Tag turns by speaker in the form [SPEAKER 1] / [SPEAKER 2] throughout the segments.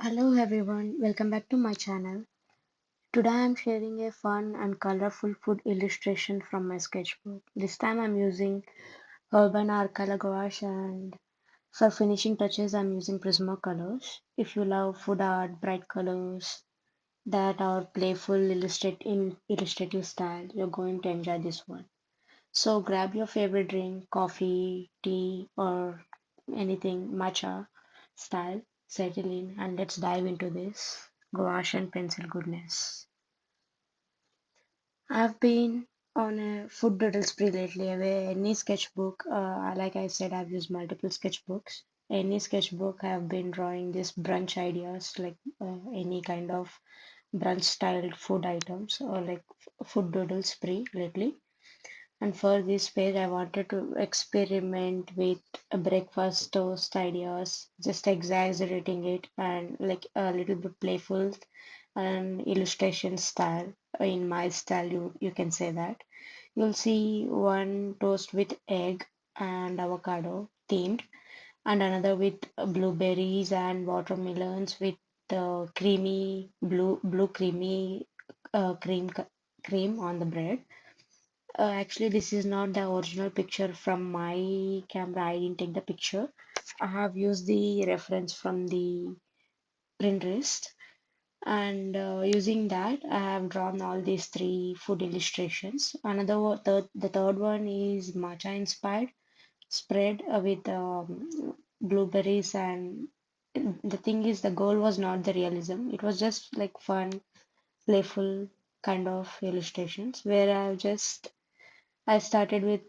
[SPEAKER 1] Hello everyone, welcome back to my channel. Today I am sharing a fun and colorful food illustration from my sketchbook. This time I'm using Holbein Acryla Gouache and for finishing touches I'm using Prismacolors. If you love food art, bright colors that are playful illustrative style, you're going to enjoy this one. So grab your favorite drink, coffee, tea or anything matcha style, settle in and let's dive into this gouache and pencil goodness. I've been on a food doodle spree lately. Where any sketchbook, like I said, I've used multiple sketchbooks. Any sketchbook, I've been drawing these brunch ideas, like any kind of brunch styled food items or like food doodle spree lately. And for this page, I wanted to experiment with a breakfast toast ideas, just exaggerating it and like a little bit playful and illustration style. In my style, you can say that. You'll see one toast with egg and avocado themed, and another with blueberries and watermelons with creamy blue creamy cream on the bread. Actually, this is not the original picture from my camera. I didn't take the picture. I have used the reference from the Pinterest, and using that, I have drawn all these three food illustrations. The third one is matcha inspired spread with blueberries, and the thing is, the goal was not the realism. It was just like fun, playful kind of illustrations where I started with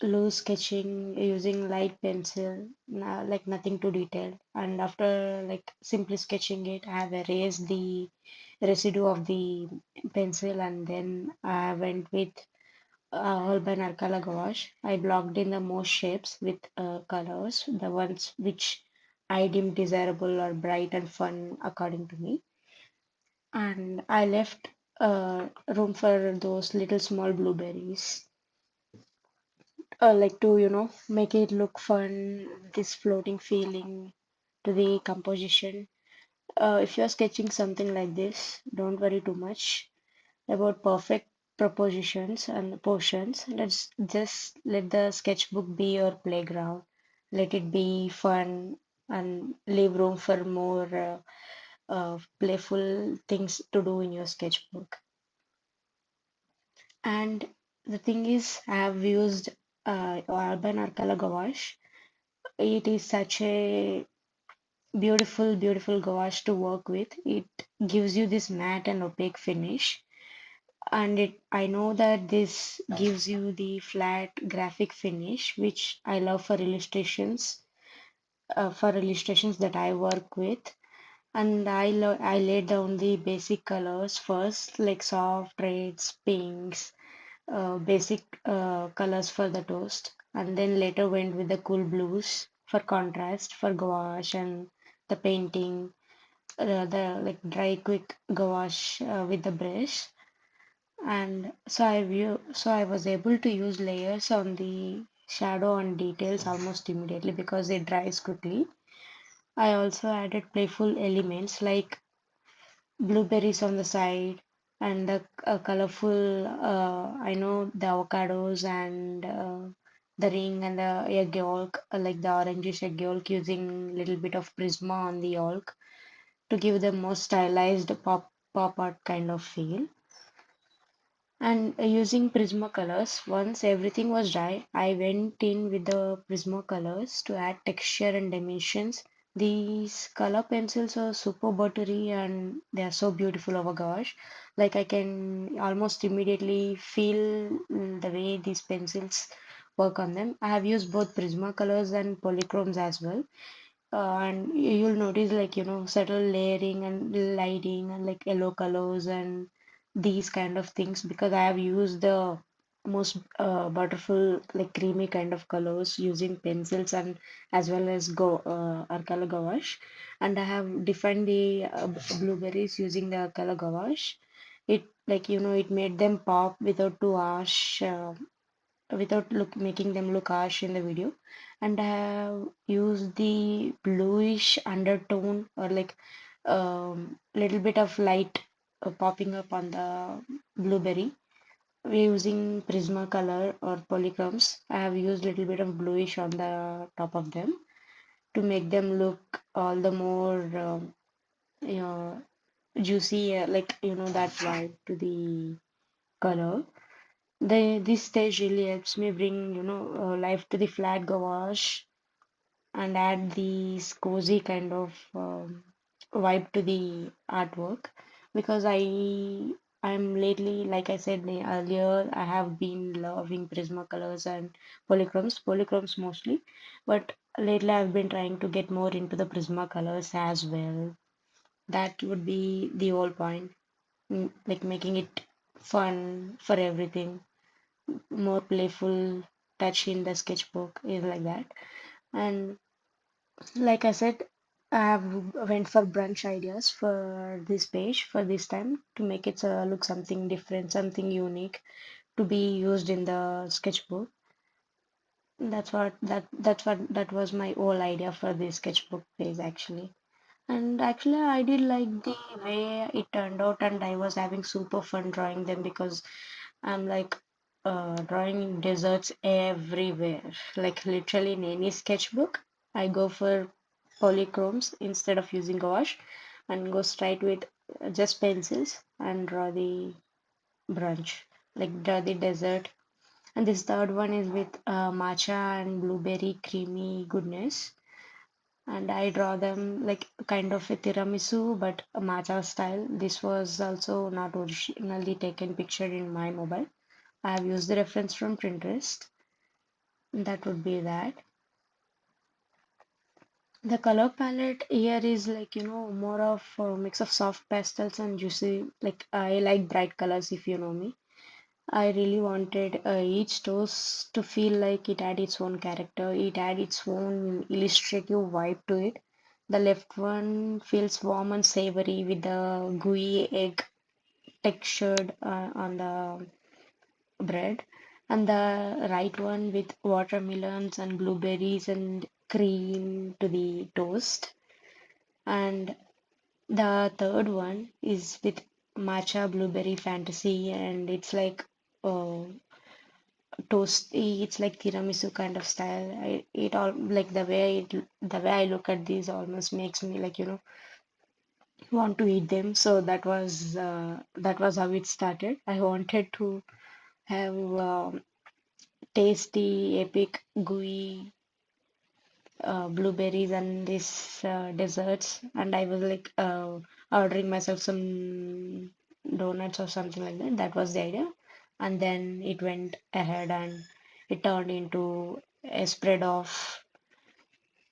[SPEAKER 1] loose sketching using light pencil, like nothing too detailed. And after like simply sketching it, I have erased the residue of the pencil and then I went with Holbein Acryla Gouache. I blocked in the most shapes with colors, the ones which I deemed desirable or bright and fun according to me. And I left room for those little small blueberries like to make it look fun, this floating feeling to the composition. If you're sketching something like this, don't worry too much about perfect propositions and portions. Let's just let the sketchbook be your playground. Let it be fun and leave room for more playful things to do in your sketchbook. And the thing is, I have used Urban Arcala Gouache. It is such a beautiful gouache to work with. It gives you this matte and opaque finish. And I know that this gives you the flat graphic finish, which I love for illustrations that I work with. And I laid down the basic colors first, like soft reds, pinks, basic colors for the toast, and then later went with the cool blues for contrast for gouache and the painting, the like dry quick gouache with the brush. And so I was able to use layers on the shadow and details almost immediately because it dries quickly. I also added playful elements like blueberries on the side and the colorful I know the avocados and the ring and the egg yolk, like the orangish egg yolk, using little bit of prisma on the yolk to give the most stylized pop art kind of feel. And using Prismacolors, once everything was dry, I went in with the Prismacolors to add texture and dimensions. These color pencils are super buttery and they are so beautiful. Oh my gosh. Like I can almost immediately feel the way these pencils work on them. I have used both Prismacolors and Polychromes as well. And you'll notice like subtle layering and lighting and like yellow colors and these kind of things because I have used the most beautiful like creamy kind of colors using pencils and as well as Arcala gouache, and I have defined the blueberries using the Arcala gouache. It like it made them pop without too harsh without making them look harsh in the video. And I have used the bluish undertone or like little bit of light popping up on the blueberry. We're using Prismacolor or Polychromes. I have used little bit of bluish on the top of them to make them look all the more you know, juicy, like that vibe to the color. This stage really helps me bring life to the flat gouache and add these cozy kind of vibe to the artwork because I'm lately, like I said earlier, I have been loving Prismacolors and polychromes mostly, but lately I've been trying to get more into the Prismacolors as well. That would be the whole point, like making it fun for everything, more playful touch in the sketchbook is like that. And like I said, I have went for brunch ideas for this page for this time to make it look something different, something unique to be used in the sketchbook. That was my whole idea for the sketchbook page actually. And actually, I did like the way it turned out, and I was having super fun drawing them because I'm like drawing deserts everywhere. Like literally in any sketchbook, I go for polychromes instead of using gouache and go straight with just pencils and draw the brunch, like draw the desert. And this third one is with matcha and blueberry creamy goodness, and I draw them like kind of a tiramisu but a matcha style. This was also not originally taken picture in my mobile. I have used the reference from Pinterest. That would be that. The color palette here is like more of a mix of soft pastels and juicy. Like I like bright colors if you know me. I really wanted each toast to feel like it had its own character, it had its own illustrative vibe to it. The left one feels warm and savory with the gooey egg textured on the bread, and the right one with watermelons and blueberries and cream to the toast. And the third one is with matcha blueberry fantasy, and it's like uh, toasty. It's like tiramisu kind of style. It all like the way I look at these almost makes me like want to eat them. So that was how it started. I wanted to have tasty, epic, gooey blueberries and this desserts, and I was like ordering myself some donuts or something like that. That was the idea, and then it went ahead and it turned into a spread of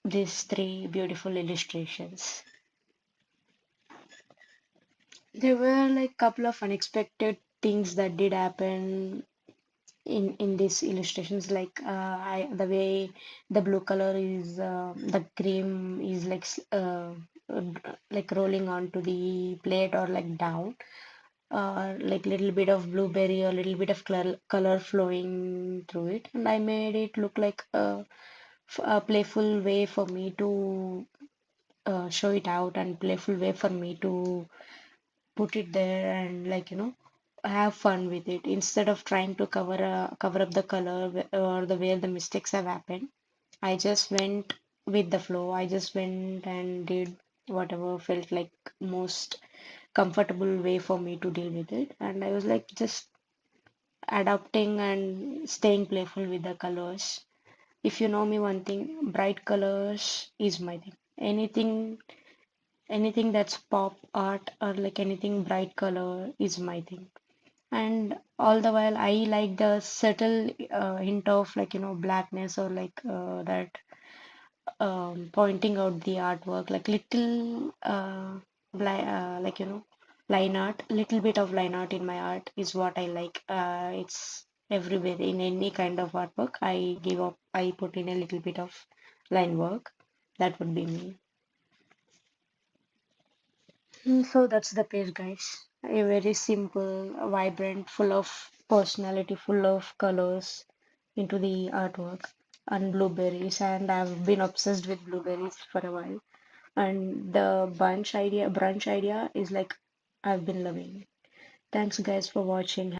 [SPEAKER 1] these three beautiful illustrations. There were like couple of unexpected things that did happen in these illustrations, like the way the blue color is the cream is like like rolling onto the plate or like down, like little bit of blueberry or little bit of color flowing through it, and I made it look like a playful way for me to show it out, and playful way for me to put it there and like have fun with it instead of trying to cover up the color or the where the mistakes have happened. I just went with the flow. I just went and did whatever felt like most comfortable way for me to deal with it, and I was like just adapting and staying playful with the colors. If you know me one thing, bright colors is my thing. Anything that's pop art or like anything bright color is my thing. And all the while I like the subtle hint of like blackness or like that pointing out the artwork like little like line art, little bit of line art in my art is what I like. It's everywhere in any kind of artwork I put in a little bit of line work. That would be me. So that's the page, guys. A very simple, vibrant, full of personality, full of colors into the artwork and blueberries. And I've been obsessed with blueberries for a while. And the brunch idea is like I've been loving. Thanks guys for watching.